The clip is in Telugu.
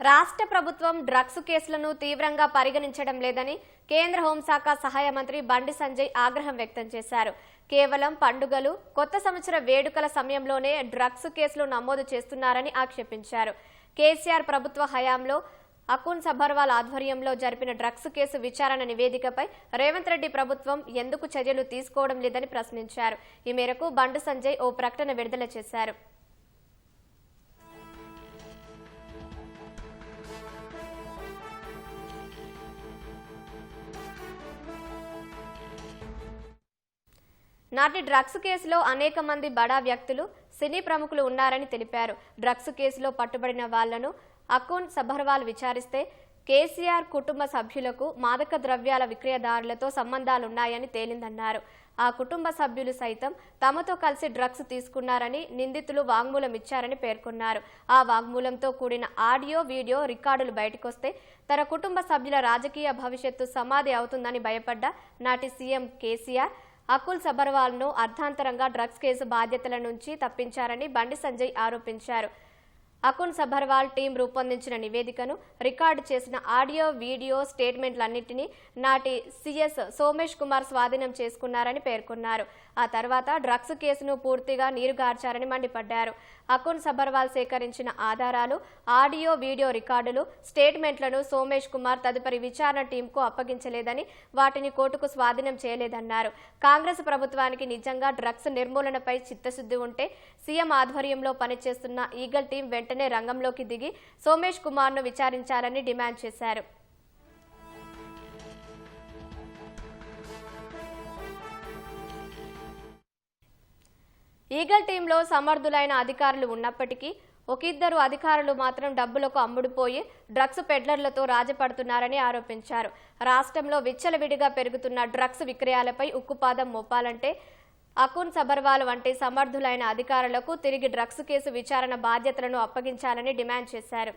రాష్ట్ర ప్రభుత్వం డ్రగ్స్ కేసులను తీవ్రంగా పరిగణించడం లేదని కేంద్ర హోంశాఖ సహాయ మంత్రి బండి సంజయ్ ఆగ్రహం వ్యక్తం చేశారు. కేవలం పండుగలు, కొత్త సంవత్సర వేడుకల సమయంలోనే డ్రగ్స్ కేసులు నమోదు చేస్తున్నారని ఆక్షేపించారు. కేసీఆర్ ప్రభుత్వ హయాంలో అకున్ సబర్వాల్ ఆధ్వర్యంలో జరిపిన డ్రగ్స్ కేసు విచారణ నివేదికపై రేవంత్ రెడ్డి ప్రభుత్వం ఎందుకు చర్యలు తీసుకోవడం లేదని ప్రశ్నించారు. ఈ మేరకు బండి సంజయ్ ఓ ప్రకటన విడుదల చేశారు. నాటి డ్రగ్స్ కేసులో అనేక మంది బడా వ్యక్తులు, సినీ ప్రముఖులు ఉన్నారని తెలిపారు. డ్రగ్స్ కేసులో పట్టుబడిన వాళ్లను అకున్ సబర్వాల్ విచారిస్తే కేసీఆర్ కుటుంబ సభ్యులకు మాదక ద్రవ్యాల విక్రయదారులతో సంబంధాలున్నాయని తేలిందన్నారు. ఆ కుటుంబ సభ్యులు సైతం తమతో కలిసి డ్రగ్స్ తీసుకున్నారని నిందితులు వాంగ్మూలం ఇచ్చారని పేర్కొన్నారు. ఆ వాంగ్మూలంతో కూడిన ఆడియో, వీడియో రికార్డులు బయటకొస్తే తన కుటుంబ సభ్యుల రాజకీయ భవిష్యత్తు సమాధి అవుతుందని భయపడ్డ నాటి సీఎం కేసీఆర్ అకున్ సబర్వాల్ ను అర్ధాంతరంగా డ్రగ్స్ కేసు బాధ్యతల నుంచి తప్పించారని బండి సంజయ్ ఆరోపించారు. అకున్ సబర్వాల్ టీం రూపొందించిన నివేదికను, రికార్డు చేసిన ఆడియో, వీడియో స్టేట్మెంట్లన్నింటినీ నాటి సీఎస్ సోమేష్ కుమార్ స్వాధీనం చేసుకున్నారని పేర్కొన్నారు. ఆ తర్వాత డ్రగ్స్ కేసును పూర్తిగా నీరుగార్చారని మండిపడ్డారు. అకున్ సబర్వాల్ సేకరించిన ఆధారాలు, ఆడియో, వీడియో రికార్డులు, స్టేట్మెంట్లను సోమేష్ కుమార్ తదుపరి విచారణ టీంకు అప్పగించలేదని, వాటిని కోర్టుకు స్వాధీనం చేయలేదన్నారు. కాంగ్రెస్ ప్రభుత్వానికి నిజంగా డ్రగ్స్ నిర్మూలనపై చిత్తశుద్ధి ఉంటే సీఎం ఆధ్వర్యంలో పనిచేస్తున్న ఈగల్ టీం వెంటనే రంగంలోకి దిగి సోమేష్ కుమార్ ను విచారించాలని డిమాండ్ చేశారు. ఈగల్ టీంలో సమర్థులైన అధికారులు ఉన్నప్పటికీ ఒకిద్దరు అధికారులు మాత్రం డబ్బులకు అమ్ముడుపోయి డ్రగ్స్ పెడ్లర్లతో రాజపడుతున్నారని ఆరోపించారు. రాష్ట్రంలో విచ్చలవిడిగా పెరుగుతున్న డ్రగ్స్ విక్రయాలపై ఉక్కుపాదం మోపాలంటే అకున్ సబర్వాల్ వంటి సమర్థులైన అధికారులకు తిరిగి డ్రగ్స్ కేసు విచారణ బాధ్యతలను అప్పగించాలని డిమాండ్ చేశారు.